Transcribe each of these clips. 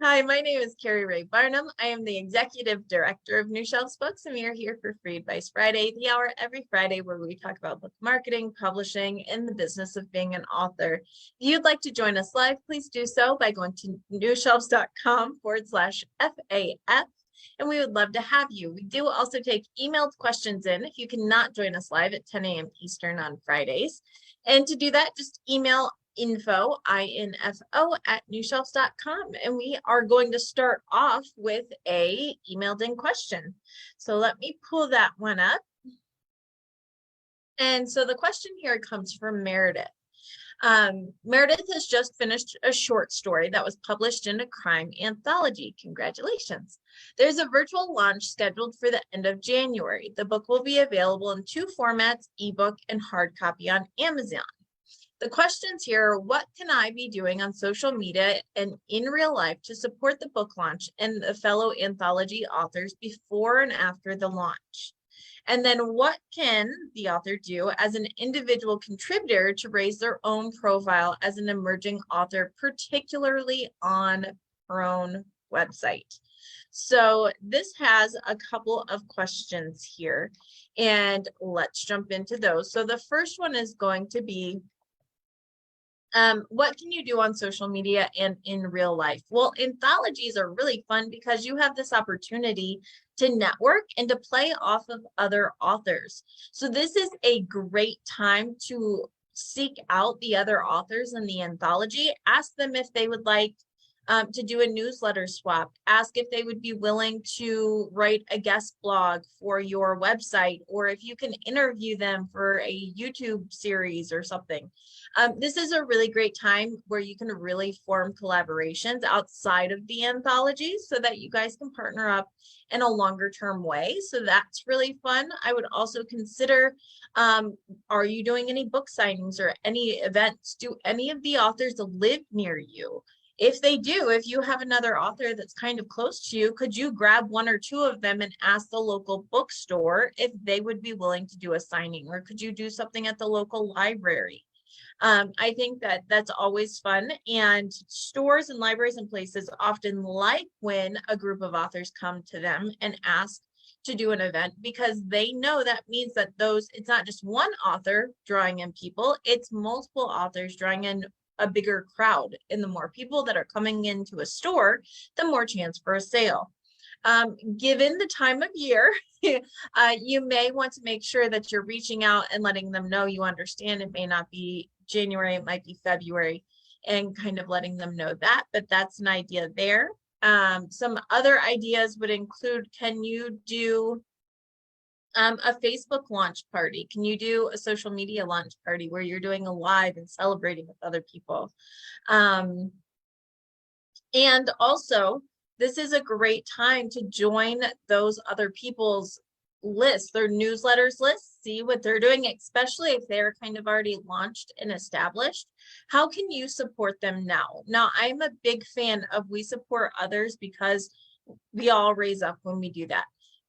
Hi, my name is Carrie Ray Barnum. I am the Executive Director of New Shelves Books, and we are here for Free Advice Friday, the hour every Friday where we talk about book marketing, publishing, and the business of being an author. If you'd like to join us live, please do so by going to newshelves.com/FAF, and we would love to have you. We do also take emailed questions in if you cannot join us live at 10 a.m. Eastern on Fridays. And to do that, just email info at newshelves.com, and we are going to start off with a emailed in question. So let me pull that one up. And so the question here comes from Meredith. Meredith has just finished a short story that was published in a crime anthology. Congratulations. There's a virtual launch scheduled for the end of January. The book will be available in two formats, ebook and hard copy on Amazon. The questions here are, what can I be doing on social media and in real life to support the book launch and the fellow anthology authors before and after the launch? And then what can the author do as an individual contributor to raise their own profile as an emerging author, particularly on her own website? So this has a couple of questions here, and let's jump into those. So the first one is going to be, what can you do on social media and in real life? Well, anthologies are really fun because you have this opportunity to network and to play off of other authors. So this is a great time to seek out the other authors in the anthology. Ask them if they would like to do a newsletter swap. Ask if they would be willing to write a guest blog for your website, or if you can interview them for a YouTube series or something. This is a really great time where you can really form collaborations outside of the anthology so that you guys can partner up in a longer term way. So that's really fun. I would also consider, are you doing any book signings or any events? Do any of the authors live near you? If they do, if you have another author that's kind of close to you, could you grab one or two of them and ask the local bookstore if they would be willing to do a signing? Or could you do something at the local library? I think that that's always fun, and stores and libraries and places often like when a group of authors come to them and ask to do an event, because they know that means that it's not just one author drawing in people, it's multiple authors drawing in a bigger crowd. And the more people that are coming into a store, the more chance for a sale. Given the time of year, you may want to make sure that you're reaching out and letting them know you understand it may not be January, it might be February, and kind of letting them know that, but that's an idea there. Some other ideas would include, can you do a Facebook launch party? Can you do a social media launch party where you're doing a live and celebrating with other people? And also, this is a great time to join those other people's lists, their newsletters lists, see what they're doing, especially if they're kind of already launched and established. How can you support them now? Now, I'm a big fan of we support others because we all raise up when we do that.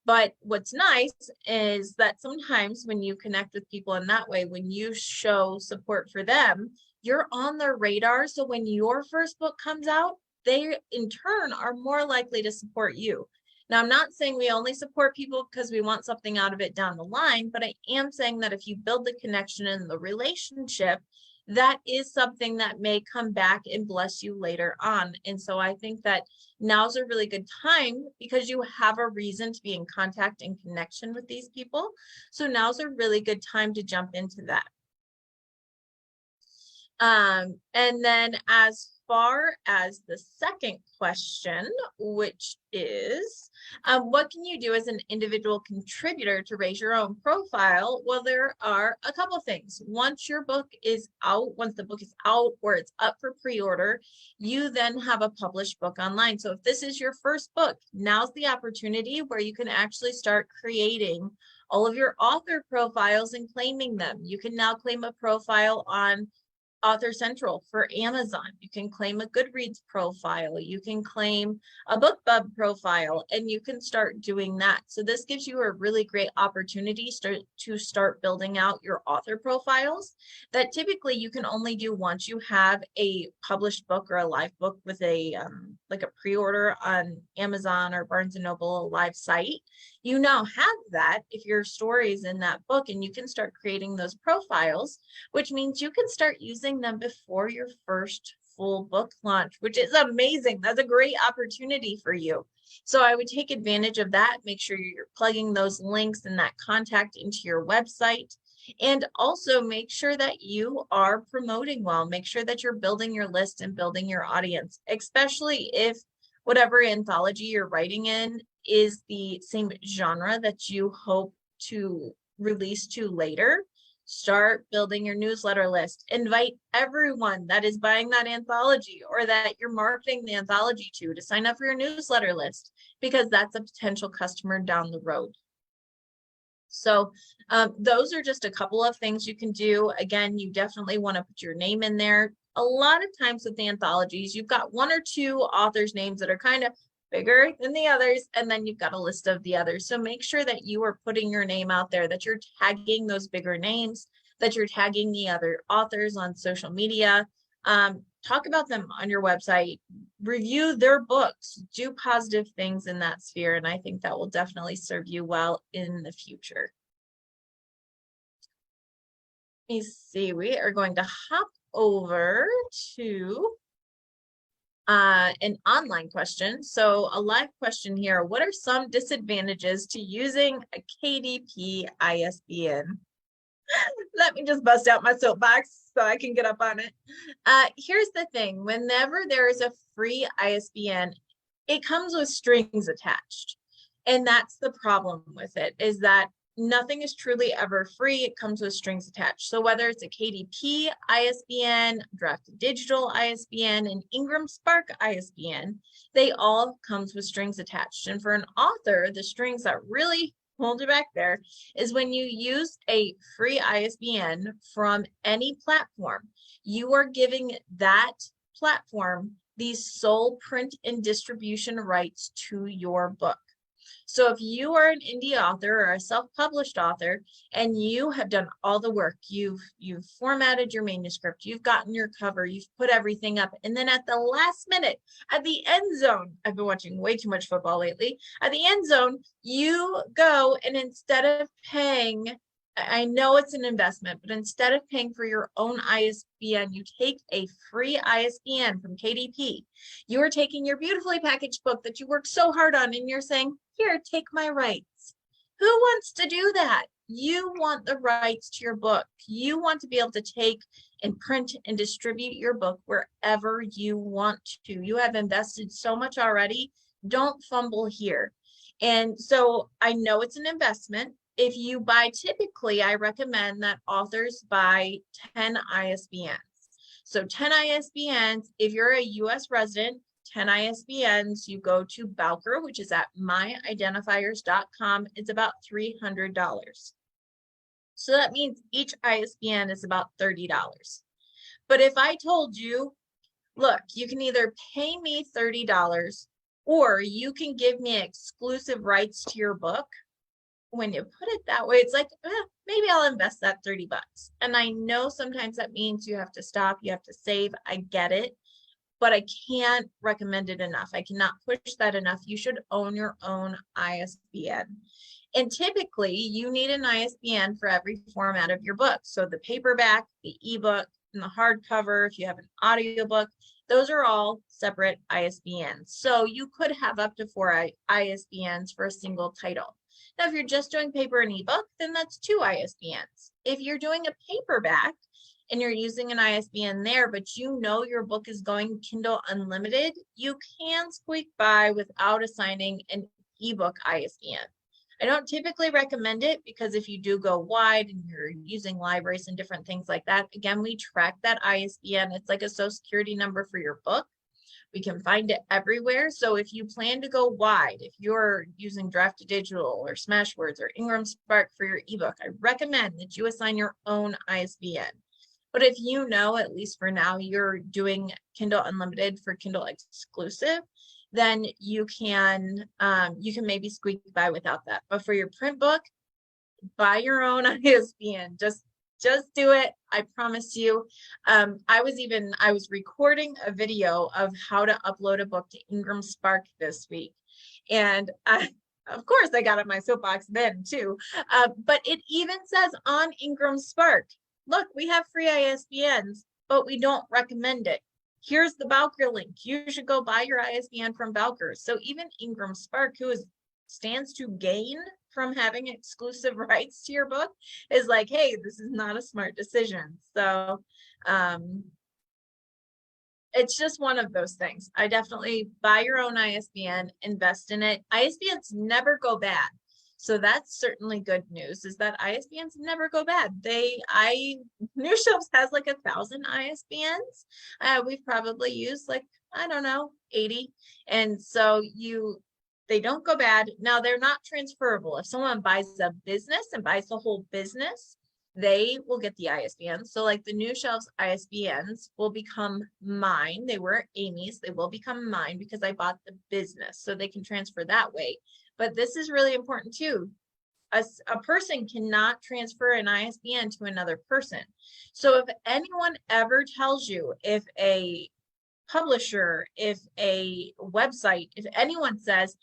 But what's nice is that sometimes when you connect with people in that way, when you show support for them, you're on their radar. So when your first book comes out, they in turn are more likely to support you. Now, I'm not saying we only support people because we want something out of it down the line, but I am saying that if you build the connection and the relationship, that is something that may come back and bless you later on. And so I think that now's a really good time because you have a reason to be in contact and connection with these people. So now's a really good time to jump into that. And then as far as the second question, which is, what can you do as an individual contributor to raise your own profile? Well, there are a couple of things. Once the book is out or it's up for pre-order, you then have a published book online. So if this is your first book, now's the opportunity where you can actually start creating all of your author profiles and claiming them. You can now claim a profile on Author Central for Amazon. You can claim a Goodreads profile. You can claim a BookBub profile, and you can start doing that. So this gives you a really great opportunity to start building out your author profiles that typically you can only do once you have a published book or a live book with a like a pre-order on Amazon or Barnes & Noble live site. You now have that if your story is in that book, and you can start creating those profiles, which means you can start using them before your first full book launch, which is amazing. That's a great opportunity for you. So I would take advantage of that. Make sure you're plugging those links and that contact into your website. And also make sure that you are promoting well. Make sure that you're building your list and building your audience, especially if whatever anthology you're writing in is the same genre that you hope to release to later. Start building your newsletter list. Invite everyone that is buying that anthology or that you're marketing the anthology to sign up for your newsletter list, because that's a potential customer down the road. So those are just a couple of things you can do. Again, you definitely want to put your name in there. A lot of times with the anthologies, you've got one or two authors' names that are kind of bigger than the others, and then you've got a list of the others. So make sure that you are putting your name out there, that you're tagging those bigger names, that you're tagging the other authors on social media. Talk about them on your website, review their books, do positive things in that sphere, and I think that will definitely serve you well in the future. Let me see, we are going to hop over to an online question. So a live question here: what are some disadvantages to using a KDP ISBN? Let me just bust out my soapbox so I can get up on it. Here's the thing: whenever there is a free ISBN, it comes with strings attached. And that's the problem with it, is that nothing is truly ever free. It comes with strings attached. So whether it's a KDP ISBN, Draft Digital ISBN, and Ingram Spark ISBN, they all comes with strings attached. And for an author, the strings that really hold you back there is when you use a free ISBN from any platform, you are giving that platform the sole print and distribution rights to your book. So if you are an indie author or a self-published author and you have done all the work, you've formatted your manuscript, you've gotten your cover, you've put everything up, and then at the last minute, at the end zone, I've been watching way too much football lately, at the end zone, you go and instead of paying, I know it's an investment, but instead of paying for your own ISBN, you take a free ISBN from KDP. You are taking your beautifully packaged book that you worked so hard on, and you're saying, here, take my rights. Who wants to do that? You want the rights to your book. You want to be able to take and print and distribute your book wherever you want to. You have invested so much already. Don't fumble here. And so I know it's an investment. If you buy, typically, I recommend that authors buy 10 ISBNs. So 10 ISBNs, if you're a US resident, 10 ISBNs, you go to Bowker, which is at myidentifiers.com. It's about $300. So that means each ISBN is about $30. But if I told you, look, you can either pay me $30 or you can give me exclusive rights to your book, when you put it that way, it's like, maybe I'll invest that $30. And I know sometimes that means you have to stop, you have to save. I get it, but I can't recommend it enough. I cannot push that enough. You should own your own ISBN. And typically you need an ISBN for every format of your book. So the paperback, the ebook, and the hardcover, if you have an audiobook, those are all separate ISBNs. So you could have up to 4 ISBNs for a single title. Now, if you're just doing paper and ebook, then that's 2 ISBNs. If you're doing a paperback and you're using an ISBN there, but you know your book is going Kindle Unlimited, you can squeak by without assigning an ebook ISBN. I don't typically recommend it because if you do go wide and you're using libraries and different things like that, again, we track that ISBN. It's like a social security number for your book. We can find it everywhere. So if you plan to go wide, if you're using Draft Digital or Smashwords or Ingram Spark for your ebook, I recommend that you assign your own ISBN. But if you know, at least for now, you're doing Kindle Unlimited for Kindle exclusive, then you can maybe squeak by without that. But for your print book, buy your own ISBN. Just do it. I promise you. I was recording a video of how to upload a book to Ingram Spark this week. And of course, I got on my soapbox then too. But it even says on Ingram Spark, look, we have free ISBNs, but we don't recommend it. Here's the Bowker link. You should go buy your ISBN from Bowker. So even Ingram Spark, who stands to gain from having exclusive rights to your book, is like, hey, this is not a smart decision. So it's just one of those things. I definitely buy your own ISBN, invest in it. ISBNs never go bad. So that's certainly good news, is that ISBNs never go bad. New Shelves has like 1,000 ISBNs. We've probably used like, I don't know, 80. And so they don't go bad. Now they're not transferable. If someone buys a business and buys the whole business, they will get the ISBN. So like the New Shelves ISBNs will become mine. They were Amy's. They will become mine because I bought the business, so they can transfer that way. But this is really important too. A person cannot transfer an ISBN to another person. So if anyone ever tells you, if a publisher, if a website, if anyone says,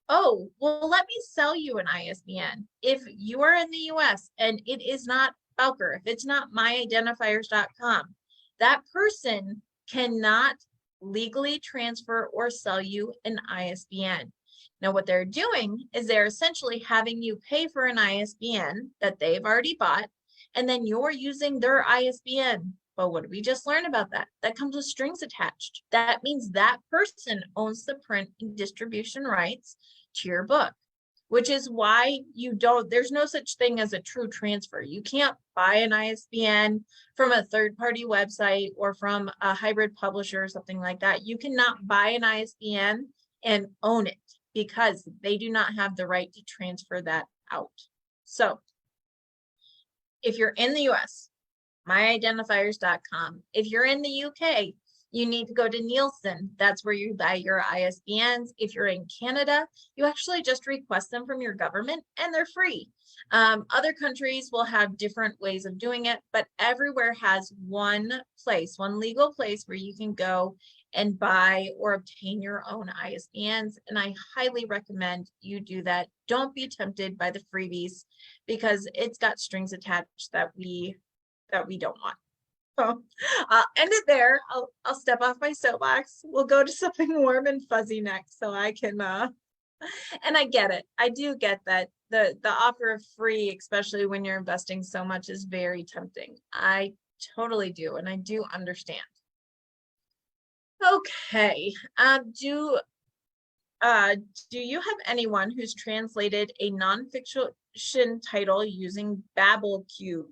oh, well, let me sell you an ISBN. If you are in the US and it is not Bowker, if it's not myidentifiers.com, that person cannot legally transfer or sell you an ISBN. Now, what they're doing is they're essentially having you pay for an ISBN that they've already bought, and then you're using their ISBN. But what did we just learn about that? That comes with strings attached. That means that person owns the print and distribution rights to your book, which is why there's no such thing as a true transfer. You can't buy an ISBN from a third-party website or from a hybrid publisher or something like that. You cannot buy an ISBN and own it because they do not have the right to transfer that out. So if you're in the US, myidentifiers.com. If you're in the UK, you need to go to Nielsen. That's where you buy your ISBNs. If you're in Canada, you actually just request them from your government and they're free. Other countries will have different ways of doing it, but everywhere has one legal place where you can go and buy or obtain your own ISBNs. And I highly recommend you do that. Don't be tempted by the freebies because it's got strings attached that we don't want. So I'll end it there. I'll step off my soapbox. We'll go to something warm and fuzzy next, so I can and I get it. I do get that the offer of free, especially when you're investing so much, is very tempting. I totally do, and I do understand. Okay. Do you have anyone who's translated a nonfiction title using Babelcube?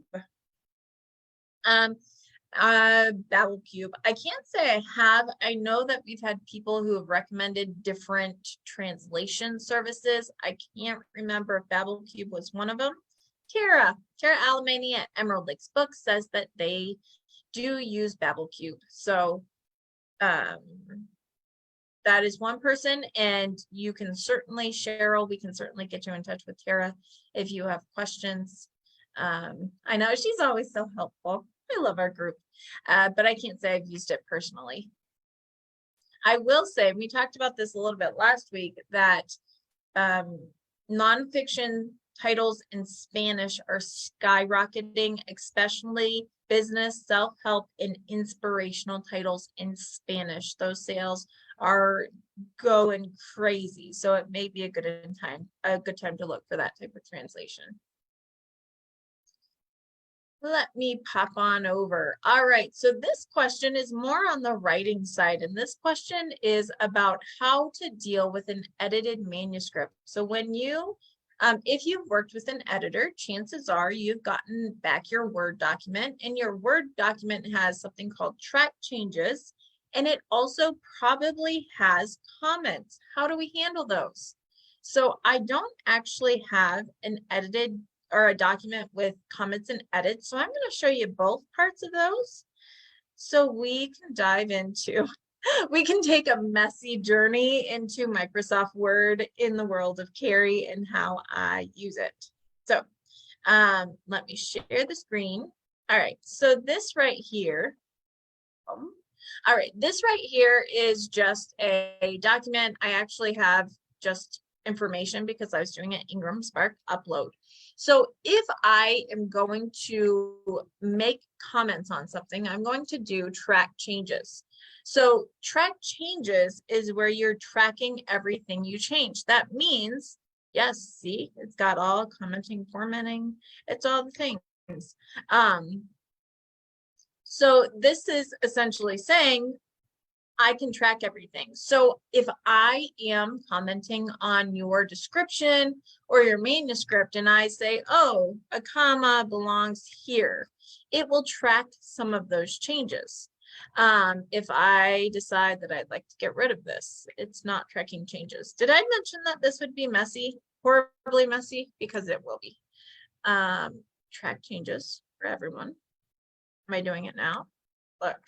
Babelcube. I can't say I have. I know that we've had people who have recommended different translation services. I can't remember if Babelcube was one of them. Tara Alamany at Emerald Lakes Books says that they do use Babelcube. So that is one person, and you can certainly, Cheryl, we can certainly get you in touch with Tara if you have questions. I know she's always so helpful. I love our group, but I can't say I've used it personally. I will say, we talked about this a little bit last week, that nonfiction titles in Spanish are skyrocketing, especially business, self-help, and inspirational titles in Spanish. Those sales are going crazy. So it may be a good time to look for that type of translation. Let me pop on over. All right, so this question is more on the writing side, and this question is about how to deal with an edited manuscript. So when you, if you've worked with an editor, chances are you've gotten back your Word document, and your Word document has something called track changes, and it also probably has comments. How do we handle those? So I don't actually have an edited or a document with comments and edits. So I'm going to show you both parts of those. So we can dive into, we can take a messy journey into Microsoft Word in the world of Carrie and how I use it. So let me share the screen. All right, so this right here, all right, this right here is just a document. I actually have just information because I was doing an Ingram Spark upload. So if I am going to make comments on something, I'm going to do track changes. So track changes is where you're tracking everything you change. That means, yes, see, it's got all commenting, formatting, it's all the things. So this is essentially saying I can track everything. So if I am commenting on your description or your manuscript and I say, oh, a comma belongs here, it will track some of those changes. If I decide that I'd like to get rid of this, it's not tracking changes. Did I mention that this would be messy, horribly messy? Because it will be. Track changes for everyone. Am I doing it now? Look.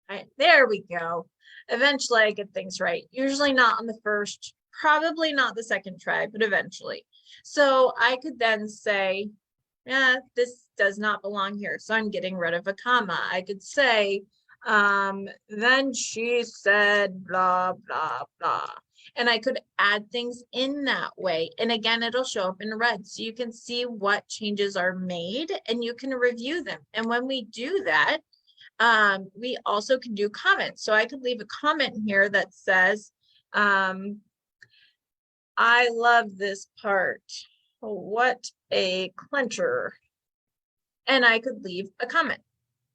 Right, there we go. Eventually I get things right. Usually not on the first, probably not the second try, but eventually. So I could then say, yeah, this does not belong here. So I'm getting rid of a comma. I could say, then she said, blah, blah, blah. And I could add things in that way. And again, it'll show up in red. So you can see what changes are made and you can review them. And when we do that, we also can do comments. So I could leave a comment here that says, I love this part. What a clencher. And I could leave a comment.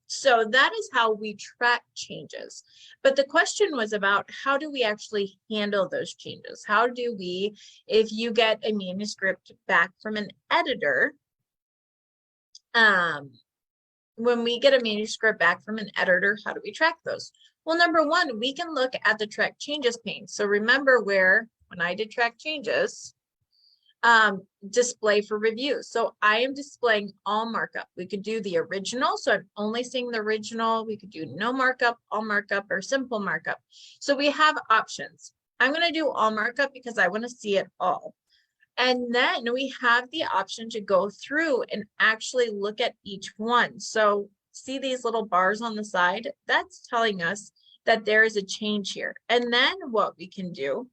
So that is how we track changes. But the question was about how do we actually handle those changes? How do we, if you get a manuscript back from an editor, when we get a manuscript back from an editor, how do we track those? Well, number one, we can look at the track changes pane. So remember where, when I did track changes, display for review. So I am displaying all markup. We could do the original. So I'm only seeing the original. We could do no markup, all markup, or simple markup. So we have options. I'm going to do all markup because I want to see it all. And then we have the option to go through and actually look at each one. So see these little bars on the side? That's telling us that there is a change here. And then what we can do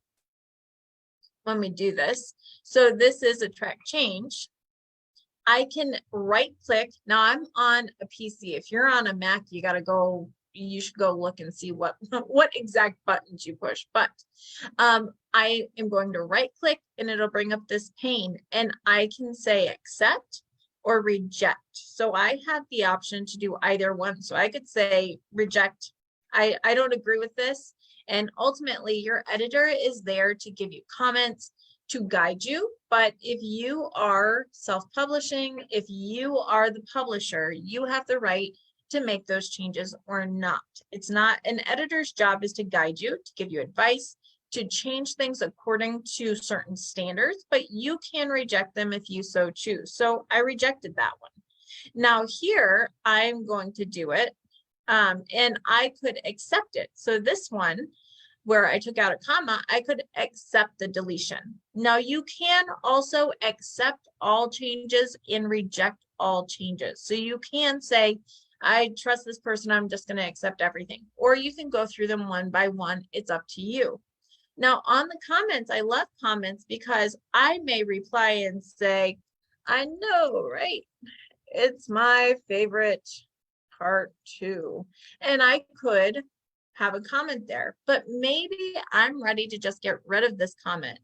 when we do this, so this is a track change. I can right click. Now I'm on a PC. If you're on a Mac, you got to go, you should go look and see what exact buttons you push. But I am going to right click and it'll bring up this pane and I can say accept or reject. So I have the option to do either one. So I could say reject. I don't agree with this. And ultimately your editor is there to give you comments, to guide you. But if you are self-publishing, if you are the publisher, you have the right to make those changes or not. It's not an editor's job is to guide you, to give you advice, to change things according to certain standards, but you can reject them if you so choose. So I rejected that one. Now here I'm going to do it and I could accept it. So this one where I took out a comma, I could accept the deletion. Now you can also accept all changes and reject all changes. So you can say, I trust this person, I'm just going to accept everything. Or you can go through them one by one. It's up to you. Now on the comments, I love comments because I may reply and say, I know, right? It's my favorite part too. And I could have a comment there, but maybe I'm ready to just get rid of this comment.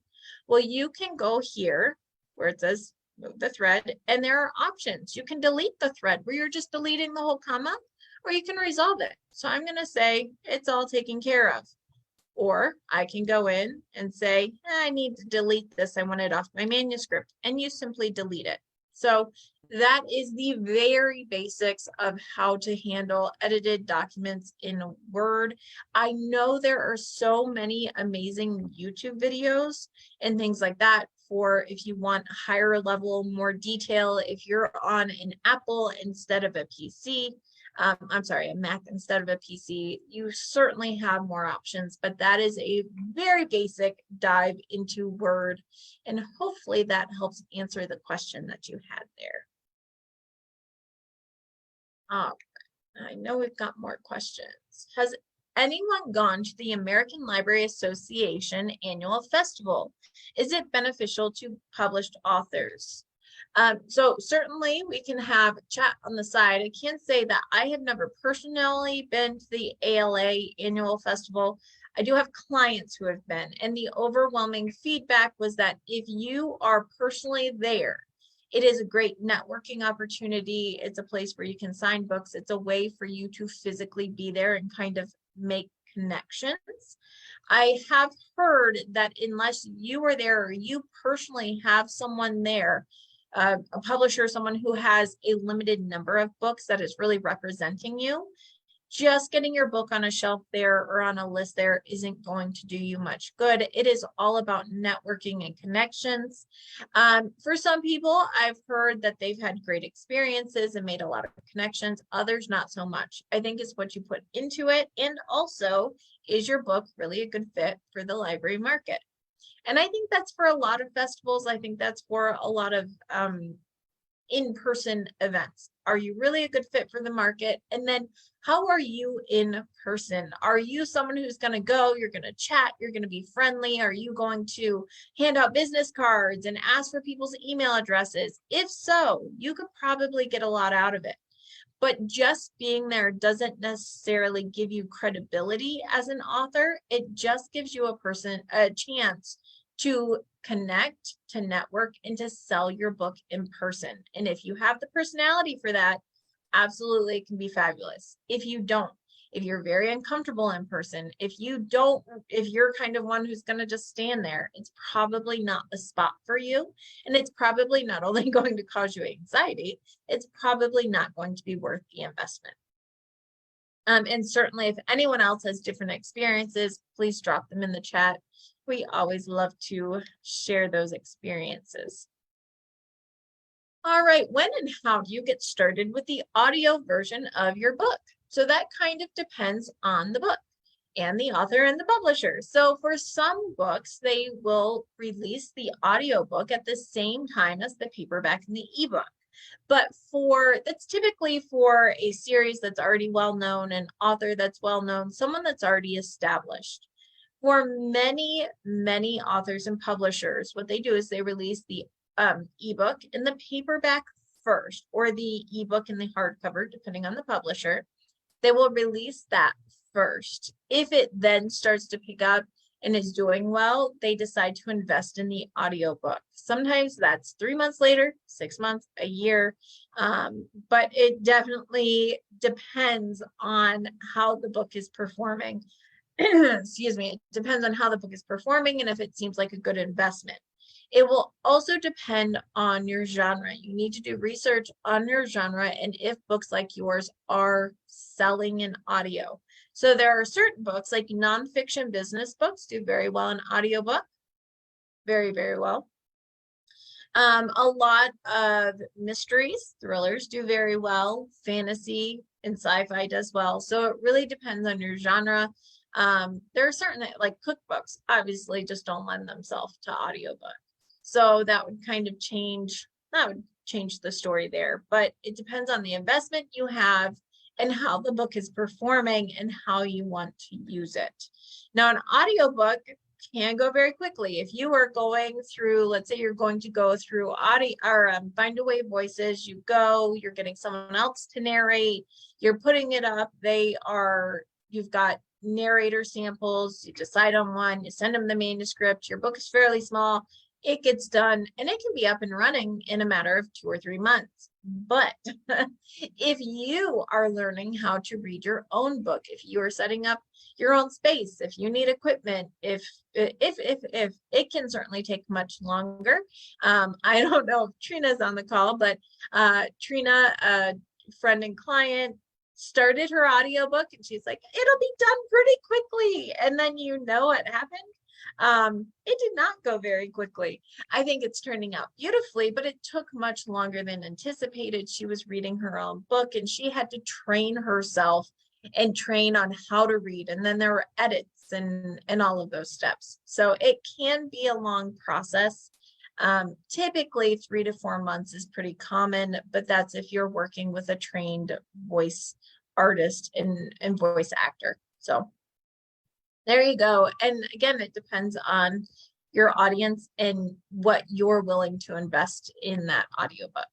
Well, you can go here where it says move the thread, and there are options. You can delete the thread where you're just deleting the whole comma, or you can resolve it. So I'm going to say it's all taken care of. Or I can go in and say, I need to delete this. I want it off my manuscript, and you simply delete it. So that is the very basics of how to handle edited documents in Word. I know there are so many amazing YouTube videos and things like that for if you want higher level, more detail, if you're on an Apple instead of a PC. I'm sorry, a Mac instead of a PC, you certainly have more options, but that is a very basic dive into Word. And hopefully that helps answer the question that you had there. I know we've got more questions. Has anyone gone to the American Library Association annual festival? Is it beneficial to published authors? So certainly we can have chat on the side. I can't say that I have never personally been to the ALA annual festival. I do have clients who have been, and the overwhelming feedback was that if you are personally there, it is a great networking opportunity. It's a place where you can sign books. It's a way for you to physically be there and kind of make connections. I have heard that unless you are there or you personally have someone there, a publisher, someone who has a limited number of books that is really representing you, just getting your book on a shelf there or on a list there isn't going to do you much good. It is all about networking and connections. For some people, I've heard that they've had great experiences and made a lot of connections. Others, not so much. I think it's what you put into it. And also, is your book really a good fit for the library market? And I think that's for a lot of festivals. I think that's for a lot of in-person events. Are you really a good fit for the market? And then how are you in person? Are you someone who's going to go, you're going to chat, you're going to be friendly? Are you going to hand out business cards and ask for people's email addresses? If so, you could probably get a lot out of it. But just being there doesn't necessarily give you credibility as an author. It just gives you a chance to connect, to network, and to sell your book in person. And if you have the personality for that, absolutely it can be fabulous. If you don't, if you're very uncomfortable in person, if you're kind of one who's going to just stand there, it's probably not the spot for you. And it's probably not only going to cause you anxiety, it's probably not going to be worth the investment. And certainly if anyone else has different experiences, please drop them in the chat. We always love to share those experiences. All right, when and how do you get started with the audio version of your book? So that kind of depends on the book and the author and the publisher. So for some books, they will release the audiobook at the same time as the paperback and the ebook. But that's typically for a series that's already well known, an author that's well known, someone that's already established. For many, many authors and publishers, what they do is they release the ebook in the paperback first, or the ebook in the hardcover, depending on the publisher. They will release that first. If it then starts to pick up and is doing well, they decide to invest in the audiobook. Sometimes that's 3 months later, 6 months, a year, but it definitely depends on how the book is performing. Excuse me, it depends on how the book is performing and if it seems like a good investment. It will also depend on your genre. You need to do research on your genre and if books like yours are selling in audio. So there are certain books, like nonfiction business books, do very well in audiobook. Very, very well. A lot of mysteries, thrillers do very well. Fantasy and sci-fi does well. So it really depends on your genre. There are certain, like cookbooks, obviously just don't lend themselves to audiobook. So that would kind of change the story there. But it depends on the investment you have and how the book is performing and how you want to use it. Now, an audiobook can go very quickly. If you are going through, let's say you're going to go through audio or Find a Way Voices, you're getting someone else to narrate, you're putting it up, you've got narrator samples, you decide on one, you send them the manuscript, your book is fairly small, it gets done, and it can be up and running in a matter of 2 or 3 months. But if you are learning how to read your own book, if you are setting up your own space, if you need equipment, if it can certainly take much longer. I don't know if Trina's on the call, but Trina, a friend and client, started her audiobook and she's like, it'll be done pretty quickly. And then you know what happened? It did not go very quickly. I think it's turning out beautifully, but it took much longer than anticipated. She was reading her own book and she had to train herself and train on how to read. And then there were edits and all of those steps. So it can be a long process. Typically 3 to 4 months is pretty common, but that's if you're working with a trained voice artist and voice actor. So there you go. And again, it depends on your audience and what you're willing to invest in that audiobook.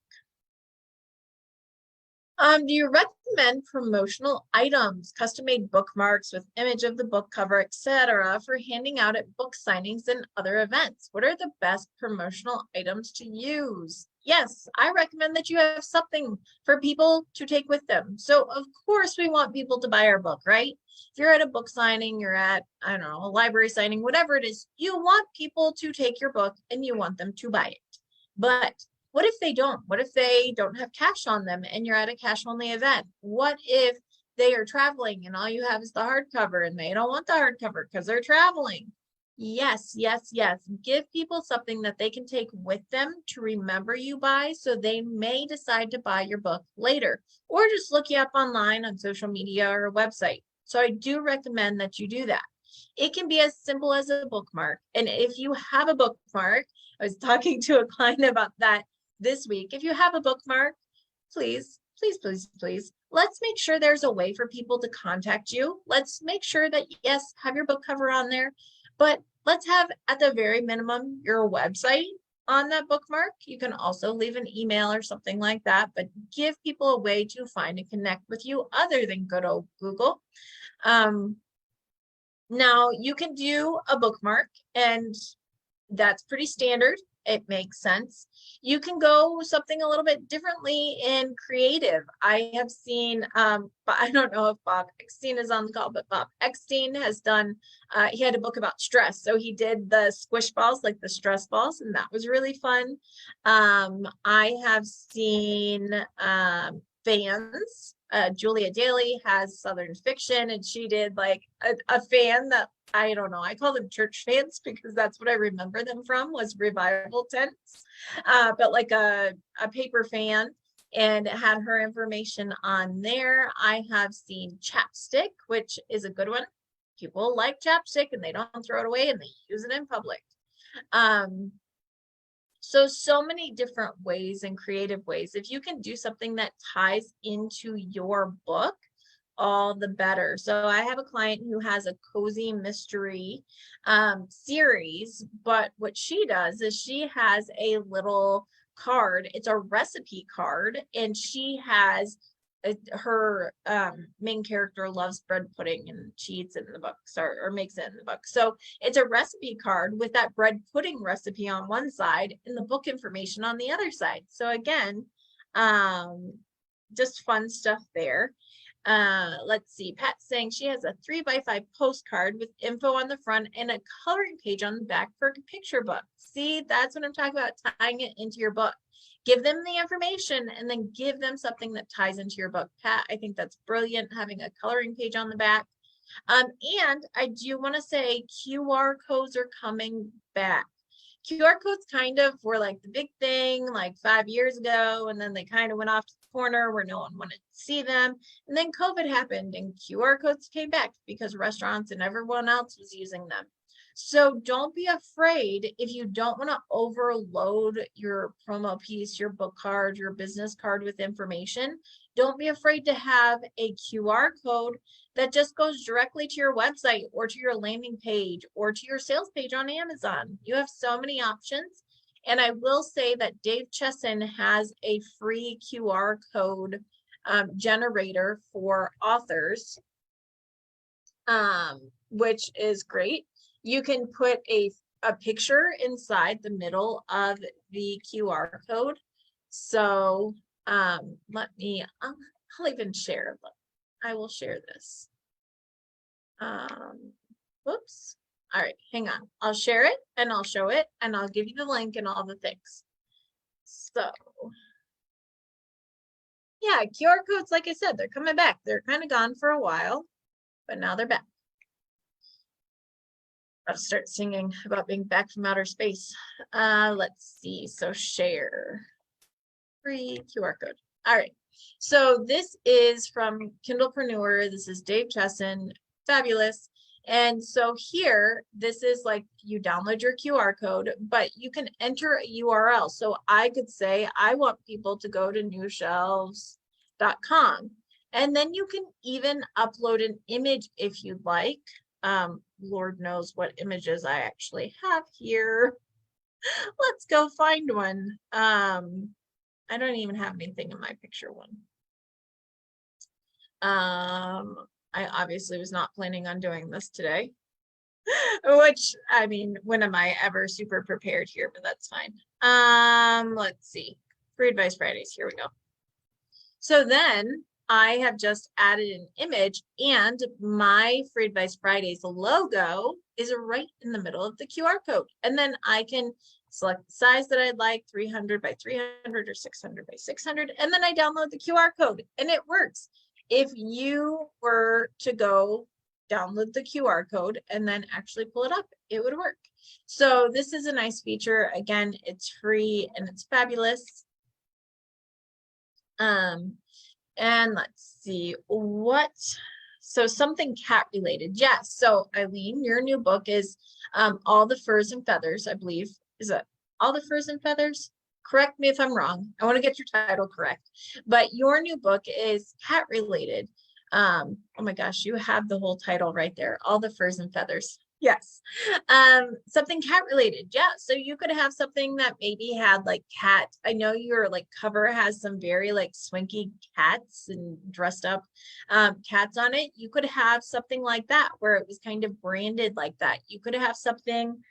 Do you recommend promotional items, custom-made bookmarks with image of the book cover, etc., for handing out at book signings and other events? What are the best promotional items to use? Yes, I recommend that you have something for people to take with them. So of course we want people to buy our book, right? If you're at a book signing, you're at, I don't know, a library signing, whatever it is, you want people to take your book and you want them to buy it. But what if they don't? What if they don't have cash on them and you're at a cash only event? What if they are traveling and all you have is the hardcover and they don't want the hardcover because they're traveling? Yes, yes, yes. Give people something that they can take with them to remember you by, so they may decide to buy your book later, or just look you up online on social media or a website. So I do recommend that you do that. It can be as simple as a bookmark. And if you have a bookmark, I was talking to a client about that this week. If you have a bookmark, please, please, please, please, let's make sure there's a way for people to contact you. Let's make sure that, yes, have your book cover on there, but let's have at the very minimum your website on that bookmark. You can also leave an email or something like that, but give people a way to find and connect with you other than good old Google. Now you can do a bookmark and that's pretty standard. It makes sense. You can go something a little bit differently in creative. I have seen, but I don't know if Bob Eckstein is on the call, but Bob Eckstein has done, he had a book about stress. So he did the squish balls, like the stress balls, and that was really fun. I have seen fans. Julia Daly has Southern Fiction, and she did like a fan that, I don't know, I call them church fans because that's what I remember them from, was revival tents, but like a paper fan, and it had her information on there. I have seen chapstick, which is a good one. People like chapstick and they don't throw it away and they use it in public. So many different ways and creative ways. If you can do something that ties into your book, all the better. So I have a client who has a cozy mystery series, but what she does is she has a little card. It's a recipe card, and she has her main character loves bread pudding and she eats it in the book, or makes it in the book. So it's a recipe card with that bread pudding recipe on one side and the book information on the other side. So again, just fun stuff there. Let's see, Pat's saying she has a 3x5 postcard with info on the front and a coloring page on the back for a picture book. See, that's what I'm talking about, tying it into your book. Give them the information and then give them something that ties into your book. Pat, I think that's brilliant, having a coloring page on the back. And I do want to say QR codes are coming back. QR codes kind of were like the big thing like 5 years ago, and then they kind of went off to the corner where no one wanted to see them. And then COVID happened and QR codes came back because restaurants and everyone else was using them. So don't be afraid if you don't want to overload your promo piece, your book card, your business card with information. Don't be afraid to have a QR code that just goes directly to your website or to your landing page or to your sales page on Amazon. You have so many options. And I will say that Dave Chesson has a free QR code generator for authors, which is great. You can put a picture inside the middle of the QR code. So I'll even share. I will share this. Whoops. All right, hang on. I'll share it and I'll show it and I'll give you the link and all the things. So yeah, QR codes, like I said, they're coming back. They're kind of gone for a while, but now they're back. I'll start singing about being back from outer space. Let's see. So share. Free QR code. All right. So this is from Kindlepreneur. This is Dave Chesson. Fabulous. And so here, this is like you download your QR code, but you can enter a URL. So I could say, I want people to go to newshelves.com. And then you can even upload an image if you'd like. Lord knows what images I actually have here. Let's go find one. I don't even have anything in my picture one. I obviously was not planning on doing this today, which, I mean, when am I ever super prepared here, but that's fine. Let's see, Free Advice Fridays, here we go. So then I have just added an image and my Free Advice Fridays logo is right in the middle of the QR code. And then I can select the size that I'd like, 300 by 300 or 600 by 600. And then I download the QR code and it works. If you were to go download the QR code and then actually pull it up, it would work. So this is a nice feature. Again, it's free and it's fabulous. And let's see so something cat related. Yes. So Eileen, your new book is All the Furs and Feathers, I believe. Is it All the Furs and Feathers? Correct me if I'm wrong. I want to get your title correct. But your new book is cat related. Oh my gosh, you have the whole title right there. All the Furs and Feathers. Yes. Something cat related. Yeah. So you could have something that maybe had like cat. I know your like cover has some very like swanky cats and dressed up cats on it. You could have something like that where it was kind of branded like that. You could have something,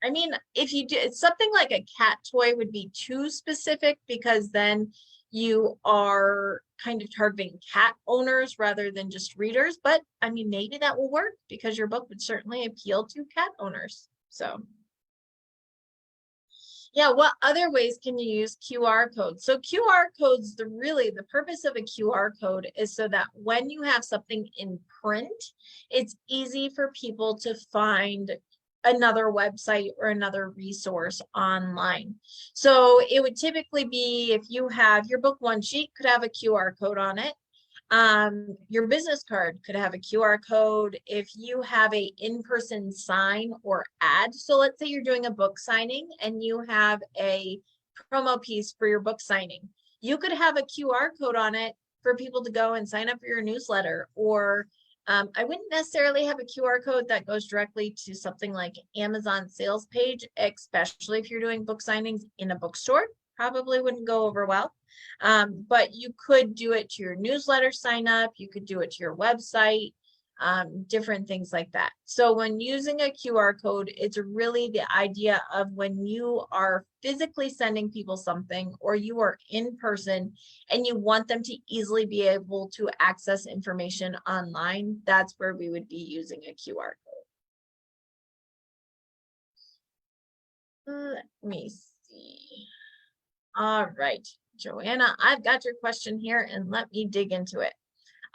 I mean, if you do something like a cat toy would be too specific because then you are kind of targeting cat owners rather than just readers. But I mean, maybe that will work because your book would certainly appeal to cat owners. So yeah, what other ways can you use QR codes? So QR codes, the purpose of a QR code is so that when you have something in print, it's easy for people to find another website or another resource online. So it would typically be if you have your book one sheet could have a QR code on it. Your business card could have a QR code. If you have a in-person sign or ad, so let's say you're doing a book signing and you have a promo piece for your book signing, you could have a QR code on it for people to go and sign up for your newsletter. Or I wouldn't necessarily have a QR code that goes directly to something like Amazon sales page, especially if you're doing book signings in a bookstore. Probably wouldn't go over well. But you could do it to your newsletter sign up. You could do it to your website, different things like that. So when using a QR code, it's really the idea of when you are physically sending people something or you are in person and you want them to easily be able to access information online, that's where we would be using a QR code. Let me see. All right, Joanna, I've got your question here and let me dig into it.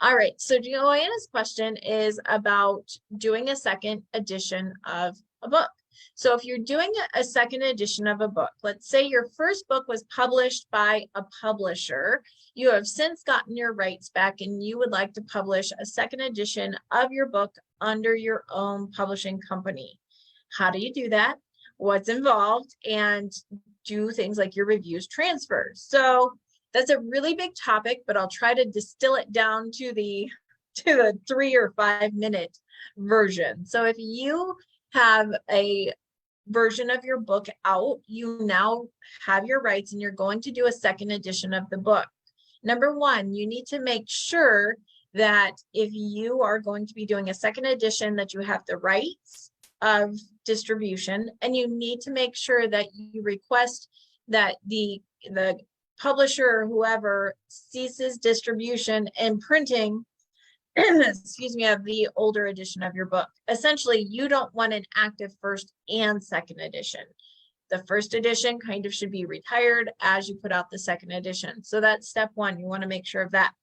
All right, so Joanna's question is about doing a second edition of a book. So if you're doing a second edition of a book, let's say your first book was published by a publisher, you have since gotten your rights back and you would like to publish a second edition of your book under your own publishing company. How do you do that? What's involved? And do things like your reviews transfer. So that's a really big topic, but I'll try to distill it down to the 3 or 5 minute version. So if you have a version of your book out, you now have your rights and you're going to do a second edition of the book. Number one, you need to make sure that if you are going to be doing a second edition, that you have the rights of distribution, and you need to make sure that you request that the the publisher or whoever ceases distribution and printing, excuse me, of the older edition of your book. Essentially, you don't want an active first and second edition. The first edition kind of should be retired as you put out the second edition. So that's step one. You want to make sure of that.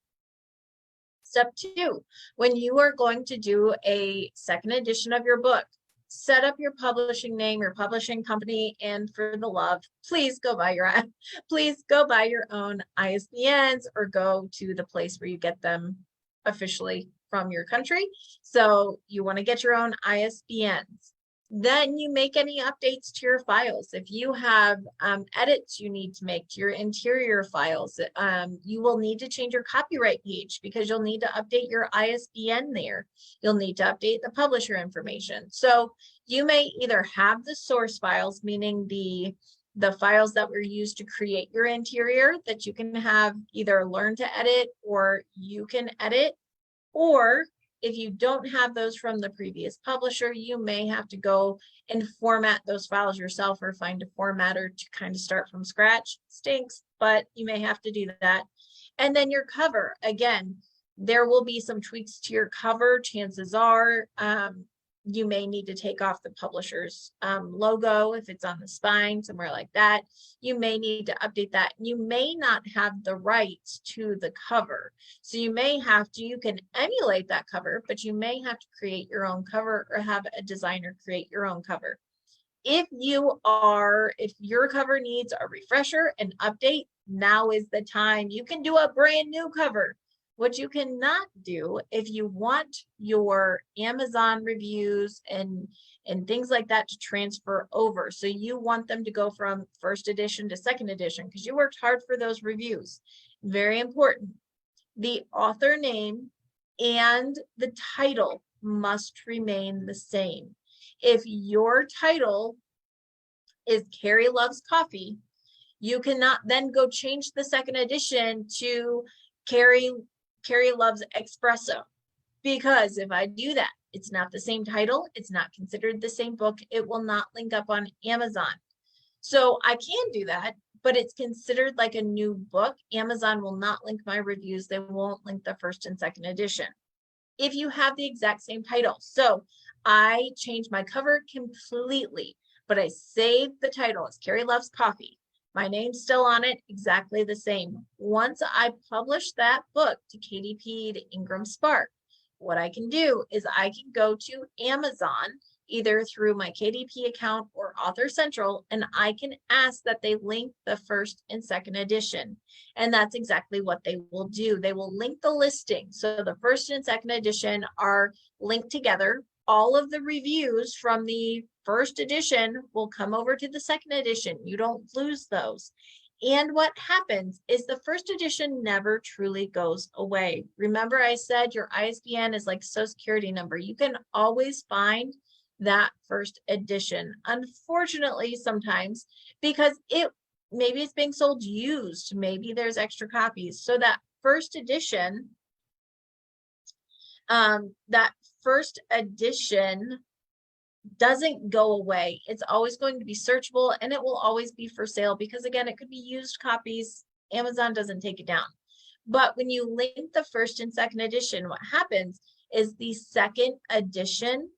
Step two, when you are going to do a second edition of your book, set up your publishing name, your publishing company, and for the love, please go buy your own ISBNs or go to the place where you get them officially from your country. So you want to get your own ISBNs. Then you make any updates to your files. If you have edits you need to make to your interior files, you will need to change your copyright page because you'll need to update your ISBN there. You'll need to update the publisher information. So you may either have the source files, meaning the files that were used to create your interior that you can have either learn to edit or you can edit, or if you don't have those from the previous publisher, you may have to go and format those files yourself or find a formatter to kind of start from scratch. Stinks, but you may have to do that. And then your cover, again, there will be some tweaks to your cover. Chances are you may need to take off the publisher's logo if it's on the spine, somewhere like that. You may need to update that. You may not have the rights to the cover. So you may have to, you can emulate that cover, but you may have to create your own cover or have a designer create your own cover. If your cover needs a refresher, an update, now is the time. You can do a brand new cover. What you cannot do if you want your Amazon reviews and things like that to transfer over. So you want them to go from first edition to second edition because you worked hard for those reviews. Very important. The author name and the title must remain the same. If your title is Carrie Loves Coffee, you cannot then go change the second edition to Carrie Loves Espresso, because if I do that, it's not the same title, it's not considered the same book, it will not link up on Amazon. So I can do that, but it's considered like a new book. Amazon will not link my reviews, they won't link the first and second edition if you have the exact same title. So I changed my cover completely, but I saved the title as Carrie Loves Coffee. My name's still on it, exactly the same. Once I publish that book to KDP, to Ingram Spark, what I can do is I can go to Amazon, either through my KDP account or Author Central, and I can ask that they link the first and second edition. And that's exactly what they will do. They will link the listing. So the first and second edition are linked together. All of the reviews from the first edition will come over to the second edition. You don't lose those. And what happens is the first edition never truly goes away. Remember I said your ISBN is like Social Security number. You can always find that first edition. Unfortunately, sometimes because maybe it's being sold used, maybe there's extra copies. So that first edition doesn't go away. It's always going to be searchable and it will always be for sale because again, it could be used copies. Amazon doesn't take it down. But when you link the first and second edition, what happens is the second edition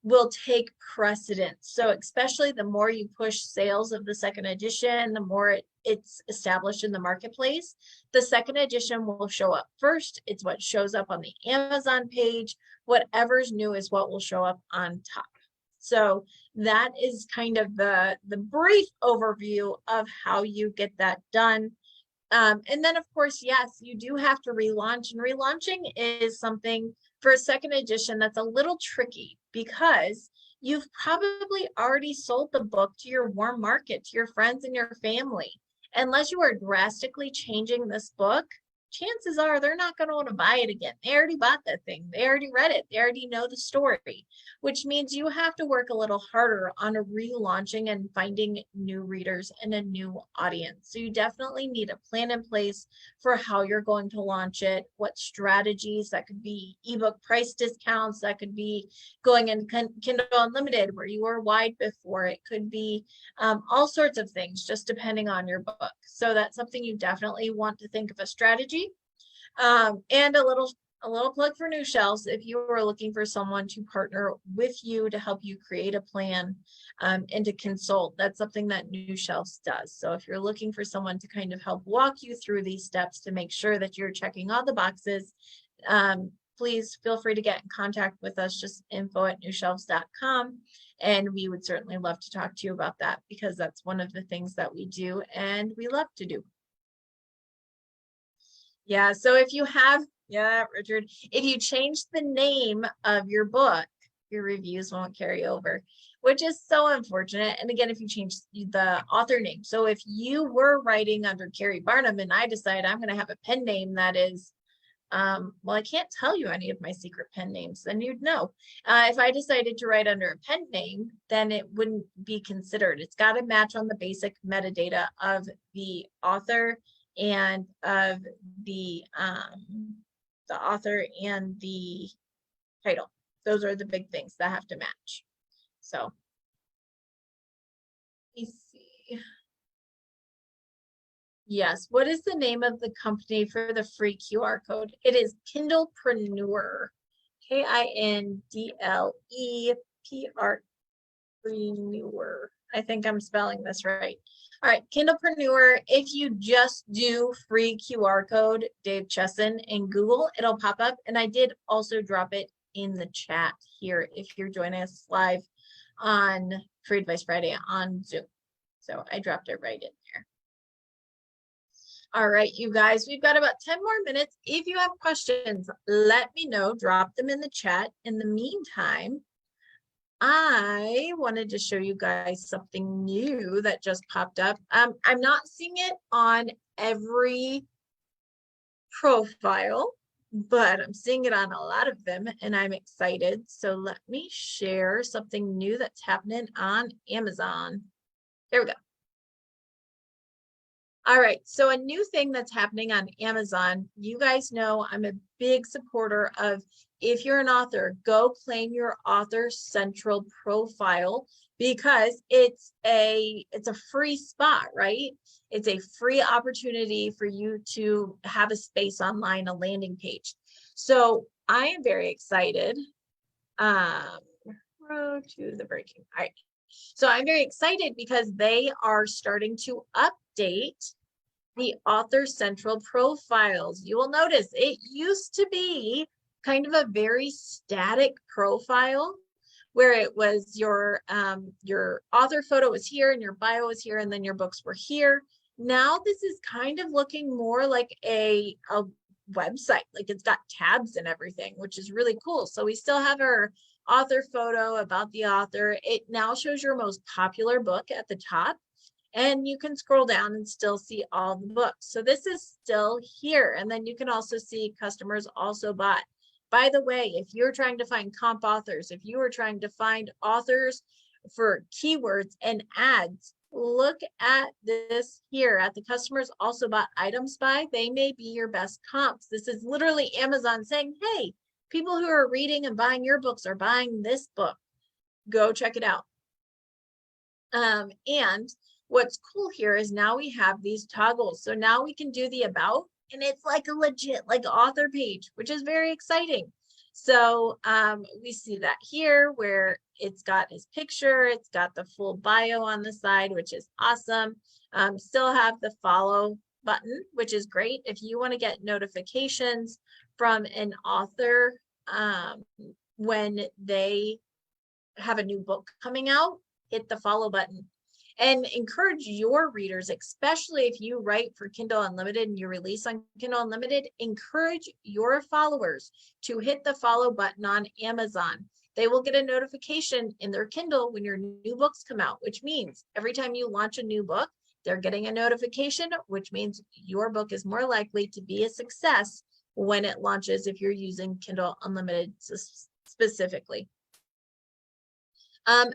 will take precedence. So especially the more you push sales of the second edition, the more it's established in the marketplace, the second edition will show up first. It's what shows up on the Amazon page. Whatever's new is what will show up on top. So that is kind of the brief overview of how you get that done. And then of course, yes, you do have to relaunch, and relaunching is something for a second edition that's a little tricky because you've probably already sold the book to your warm market, to your friends and your family. Unless you are drastically changing this book, chances are they're not going to want to buy it again. They already bought that thing. They already read it. They already know the story, which means you have to work a little harder on relaunching and finding new readers and a new audience. So you definitely need a plan in place for how you're going to launch it, what strategies. That could be ebook price discounts, that could be going in Kindle Unlimited where you were wide before. It could be all sorts of things, just depending on your book. So that's something you definitely want to think of a strategy. And a little plug for New Shelves. If you are looking for someone to partner with you to help you create a plan and to consult, that's something that New Shelves does. So if you're looking for someone to kind of help walk you through these steps to make sure that you're checking all the boxes, please feel free to get in contact with us, just info@newshelves.com. And we would certainly love to talk to you about that, because that's one of the things that we do and we love to do. Yeah, so if you have, Richard, if you change the name of your book, your reviews won't carry over, which is so unfortunate. And again, if you change the author name, so if you were writing under Carrie Barnum and I decide I'm going to have a pen name that is, well, I can't tell you any of my secret pen names, then you'd know. If I decided to write under a pen name, then it wouldn't be considered. It's got to match on the basic metadata of the author and of the author and the title. Those are the big things that have to match. So let me see. Yes, what is the name of the company for the free QR code? It is Kindlepreneur. Kindlepreneur. I think I'm spelling this right. All right, Kindlepreneur. If you just do free QR code Dave Chesson in Google, it'll pop up. And I did also drop it in the chat here if you're joining us live on Free Advice Friday on Zoom. So I dropped it right in there. All right, you guys, we've got about 10 more minutes. If you have questions, let me know. Drop them in the chat. In the meantime, I wanted to show you guys something new that just popped up. I'm not seeing it on every profile, but I'm seeing it on a lot of them and I'm excited. So let me share something new that's happening on Amazon. There we go. All right, so a new thing that's happening on Amazon, you guys know I'm a big supporter of, if you're an author, go claim your author central profile, because it's a free spot, right? It's a free opportunity for you to have a space online, a landing page. So I am very excited. Road to the breaking. All right. So I'm very excited because they are starting to update the author central profiles. You will notice it used to be kind of a very static profile where it was your author photo was here and your bio was here and then your books were here. Now this is kind of looking more like a website, like it's got tabs and everything, which is really cool. So we still have our author photo about the author. It now shows your most popular book at the top, and you can scroll down and still see all the books. So this is still here. And then you can also see customers also bought. By the way, if you're trying to find comp authors, if you are trying to find authors for keywords and ads, look at this here at the customers also bought items by. They may be your best comps. This is literally Amazon saying, hey, people who are reading and buying your books are buying this book. Go check it out. And what's cool here is now we have these toggles. So now we can do the about, and it's like a legit like author page, which is very exciting. So we see that here where it's got his picture, it's got the full bio on the side, which is awesome. Still have the follow button, which is great. If you want to get notifications from an author when they have a new book coming out, hit the follow button. And encourage your readers, especially if you write for Kindle Unlimited and you release on Kindle Unlimited, encourage your followers to hit the follow button on Amazon. They will get a notification in their Kindle when your new books come out, which means every time you launch a new book, They're getting a notification, which means your book is more likely to be a success when it launches if you're using Kindle Unlimited specifically.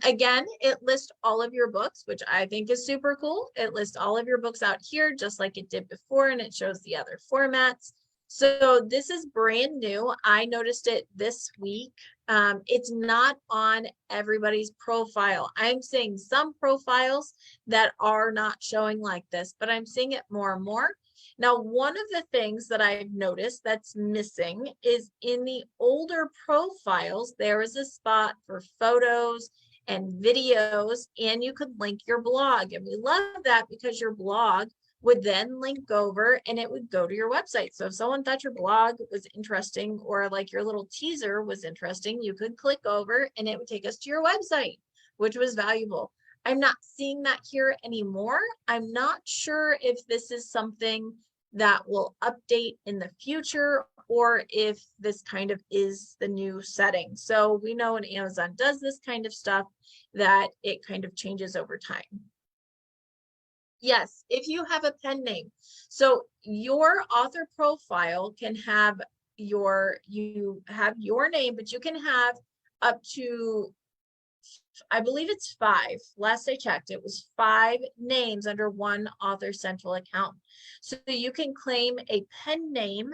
Again, it lists all of your books, which I think is super cool. It lists all of your books out here, just like it did before, and it shows the other formats. So this is brand new. I noticed it this week. It's not on everybody's profile. I'm seeing some profiles that are not showing like this, but I'm seeing it more and more. Now, one of the things that I've noticed that's missing is in the older profiles, there is a spot for photos and videos, and you could link your blog. And we love that because your blog would then link over and it would go to your website. So if someone thought your blog was interesting or like your little teaser was interesting, you could click over and it would take us to your website, which was valuable. I'm not seeing that here anymore. I'm not sure if this is something that will update in the future or if this kind of is the new setting. So we know when Amazon does this kind of stuff that it kind of changes over time. Yes, if you have a pen name. So your author profile can have you have your name, but you can have up to, I believe it's 5. Last I checked, it was 5 names under one Author Central account. So you can claim a pen name.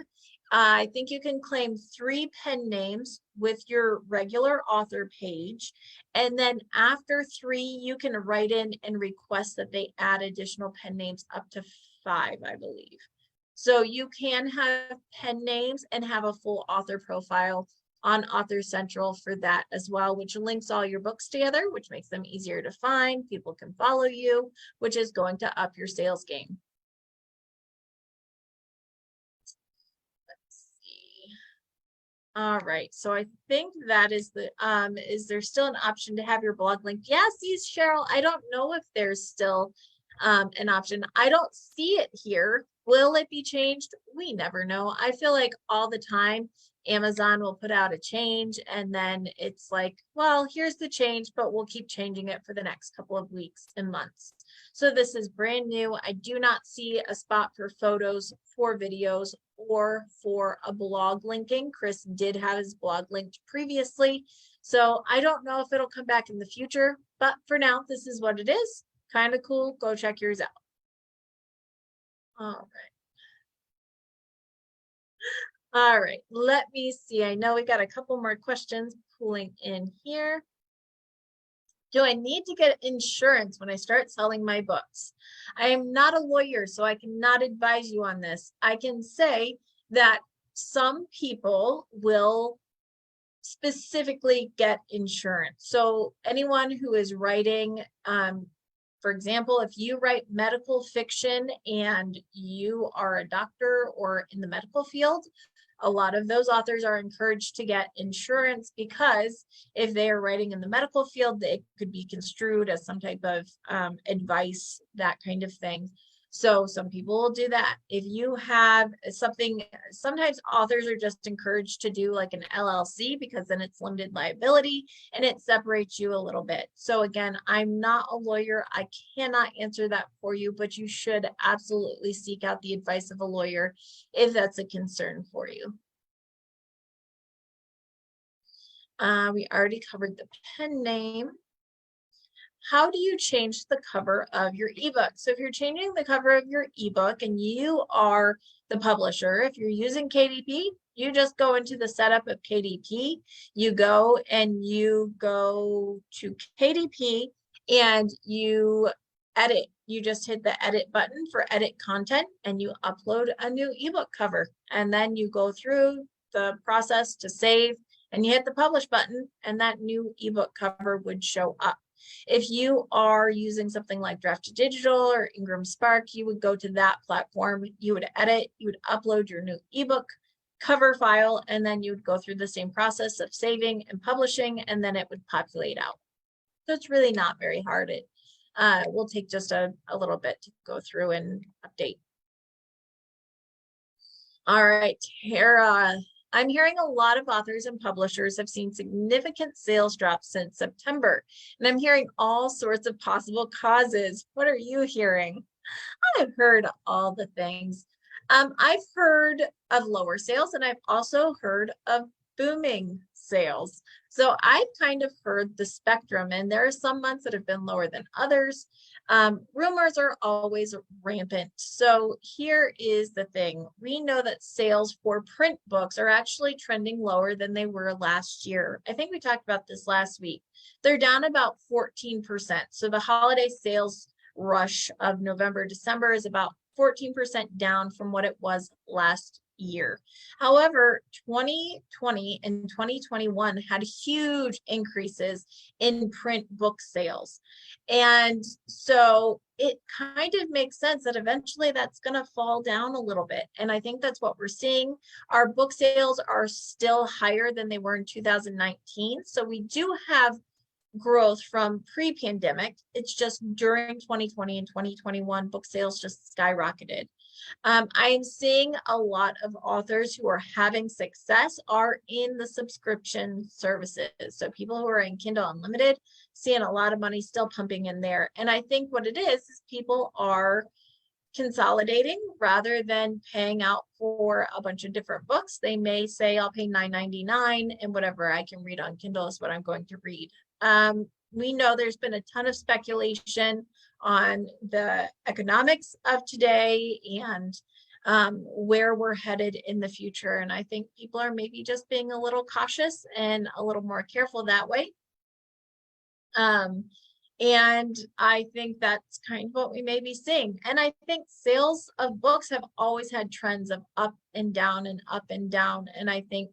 I think you can claim 3 pen names with your regular author page. And then after 3, you can write in and request that they add additional pen names up to 5, I believe. So you can have pen names and have a full author profile on Author Central for that as well, which links all your books together, which makes them easier to find. People can follow you, which is going to up your sales game. Let's see. All right, so I think that is the, is there still an option to have your blog link? Yes, Cheryl, I don't know if there's still an option. I don't see it here. Will it be changed? We never know. I feel like all the time Amazon will put out a change and then it's like, well, here's the change, but we'll keep changing it for the next couple of weeks and months. So this is brand new. I do not see a spot for photos, for videos, or for a blog linking. Chris did have his blog linked previously. So I don't know if it'll come back in the future, but for now, this is what it is. Kind of cool. Go check yours out. All right. All right, let me see. I know we got a couple more questions pulling in here. Do I need to get insurance when I start selling my books? I am not a lawyer, so I cannot advise you on this. I can say that some people will specifically get insurance. So anyone who is writing, for example, if you write medical fiction and you are a doctor or in the medical field, a lot of those authors are encouraged to get insurance because if they are writing in the medical field, it could be construed as some type of advice, that kind of thing. So some people will do that. If you have something, sometimes authors are just encouraged to do like an LLC because then it's limited liability and it separates you a little bit. So again, I'm not a lawyer. I cannot answer that for you, but you should absolutely seek out the advice of a lawyer if that's a concern for you. We already covered the pen name. How do you change the cover of your ebook? So if you're changing the cover of your ebook and you are the publisher, if you're using KDP, you just go into the setup of KDP. You go to KDP and you edit. You just hit the edit button for edit content and you upload a new ebook cover. And then you go through the process to save and you hit the publish button and that new ebook cover would show up. If you are using something like Draft to Digital or Ingram Spark, you would go to that platform, you would edit, you would upload your new ebook cover file, and then you would go through the same process of saving and publishing, and then it would populate out. So it's really not very hard. It will take just a little bit to go through and update. All right, Tara. I'm hearing a lot of authors and publishers have seen significant sales drops since September, and I'm hearing all sorts of possible causes. What are you hearing? I've heard all the things. I've heard of lower sales, and I've also heard of booming sales. So I've kind of heard the spectrum, and there are some months that have been lower than others. Rumors are always rampant. So here is the thing. We know that sales for print books are actually trending lower than they were last year. I think we talked about this last week. They're down about 14%. So the holiday sales rush of November, December is about 14% down from what it was last year. However, 2020 and 2021 had huge increases in print book sales. And so it kind of makes sense that eventually that's going to fall down a little bit. And I think that's what we're seeing. Our book sales are still higher than they were in 2019. So we do have growth from pre-pandemic. It's just during 2020 and 2021, book sales just skyrocketed. I'm seeing a lot of authors who are having success are in the subscription services. So people who are in Kindle Unlimited, seeing a lot of money still pumping in there. And I think what it is people are consolidating rather than paying out for a bunch of different books. They may say, I'll pay $9.99 and whatever I can read on Kindle is what I'm going to read. We know there's been a ton of speculation on the economics of today and where we're headed in the future. And I think people are maybe just being a little cautious and a little more careful that way. And I think that's kind of what we may be seeing. And I think sales of books have always had trends of up and down and up and down. And I think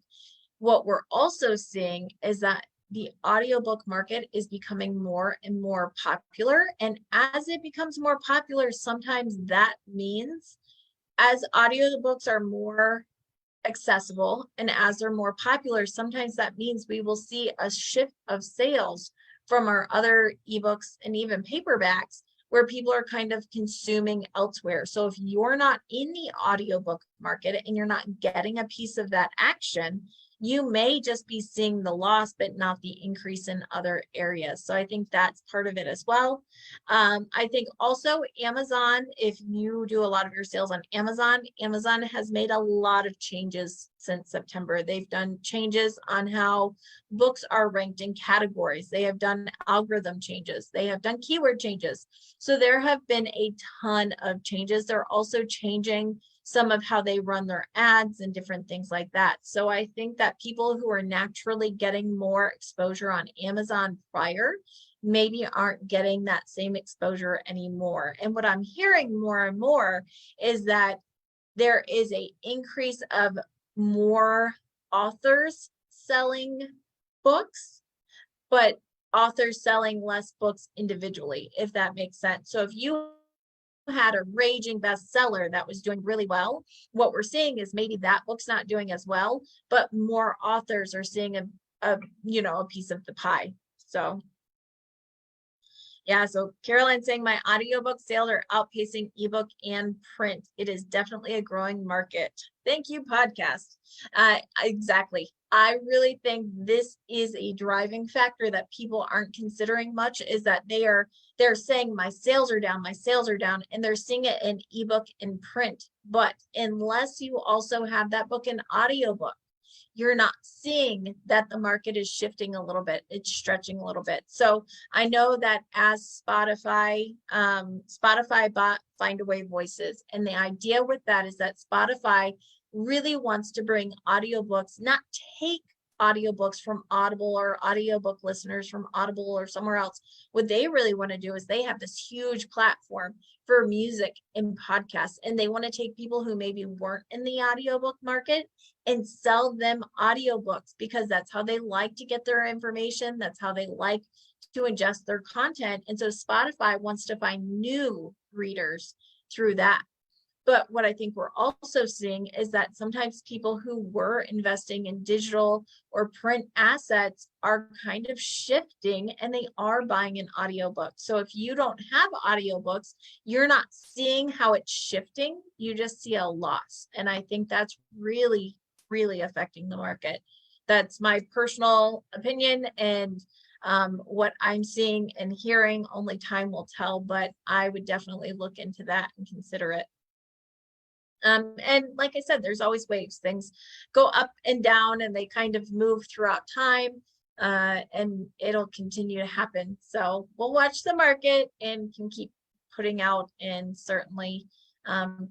what we're also seeing is that the audiobook market is becoming more and more popular. And as it becomes more popular, sometimes that means as audiobooks are more accessible and as they're more popular, sometimes that means we will see a shift of sales from our other ebooks and even paperbacks where people are kind of consuming elsewhere. So if you're not in the audiobook market and you're not getting a piece of that action, you may just be seeing the loss, but not the increase in other areas. So I think that's part of it as well. I think also Amazon, if you do a lot of your sales on Amazon, Amazon has made a lot of changes since September. They've done changes on how books are ranked in categories. They have done algorithm changes. They have done keyword changes. So there have been a ton of changes. They're also changing some of how they run their ads and different things like that. So I think that people who are naturally getting more exposure on Amazon prior maybe aren't getting that same exposure anymore. And what I'm hearing more and more is that there is an increase of more authors selling books, but authors selling less books individually, if that makes sense. So if you had a raging bestseller that was doing really well, what we're seeing is maybe that book's not doing as well, but more authors are seeing a piece of the pie. So yeah, so Caroline saying my audiobook sales are outpacing ebook and print. It is definitely a growing market. Thank you, podcast. Exactly. I really think this is a driving factor that people aren't considering much, is that they're saying my sales are down, and they're seeing it in ebook and print. But unless you also have that book in audiobook, you're not seeing that the market is shifting a little bit. It's stretching a little bit. So I know that as Spotify bought Findaway Voices, and the idea with that is that Spotify really wants to bring audiobooks, not take audiobooks from Audible or audiobook listeners from Audible or somewhere else. What they really want to do is they have this huge platform for music and podcasts, and they want to take people who maybe weren't in the audiobook market and sell them audiobooks, because that's how they like to get their information. That's how they like to ingest their content. And so Spotify wants to find new readers through that. But what I think we're also seeing is that sometimes people who were investing in digital or print assets are kind of shifting, and they are buying an audiobook. So if you don't have audiobooks, you're not seeing how it's shifting. You just see a loss. And I think that's really, really affecting the market. That's my personal opinion. And What I'm seeing and hearing, only time will tell, but I would definitely look into that and consider it. And like I said, there's always waves. Things go up and down and they kind of move throughout time, and it'll continue to happen. So we'll watch the market and can keep putting out, and certainly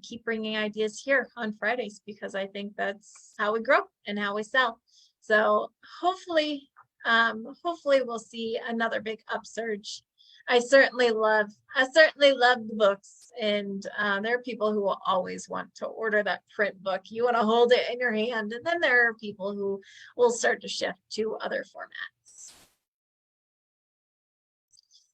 keep bringing ideas here on Fridays, because I think that's how we grow and how we sell. So hopefully we'll see another big upsurge. I certainly love the books, and there are people who will always want to order that print book. You want to hold it in your hand, and then there are people who will start to shift to other formats.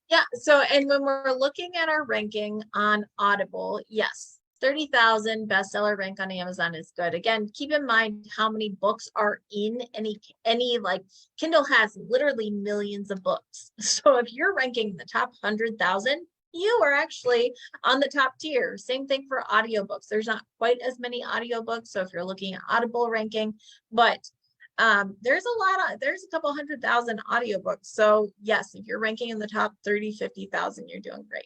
Yeah, so and when we're looking at our ranking on Audible, yes, 30,000 bestseller rank on Amazon is good. Again, keep in mind how many books are in any like Kindle has literally millions of books. So if you're ranking in the top 100,000, you are actually on the top tier. Same thing for audiobooks. There's not quite as many audiobooks. So if you're looking at Audible ranking, but there's a couple 100,000 audiobooks. So yes, if you're ranking in the top 30, 50,000, you're doing great.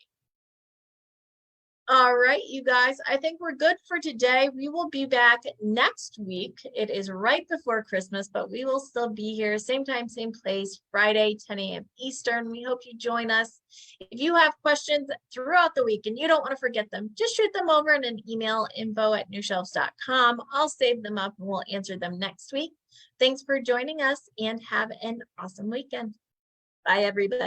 All right, you guys, I think we're good for today. We will be back next week. It is right before Christmas, but we will still be here, same time, same place, Friday, 10 a.m. Eastern. We hope you join us. If you have questions throughout the week and you don't want to forget them, just shoot them over in an email, info@newshelves.com. I'll save them up and we'll answer them next week. Thanks for joining us and have an awesome weekend. Bye, everybody.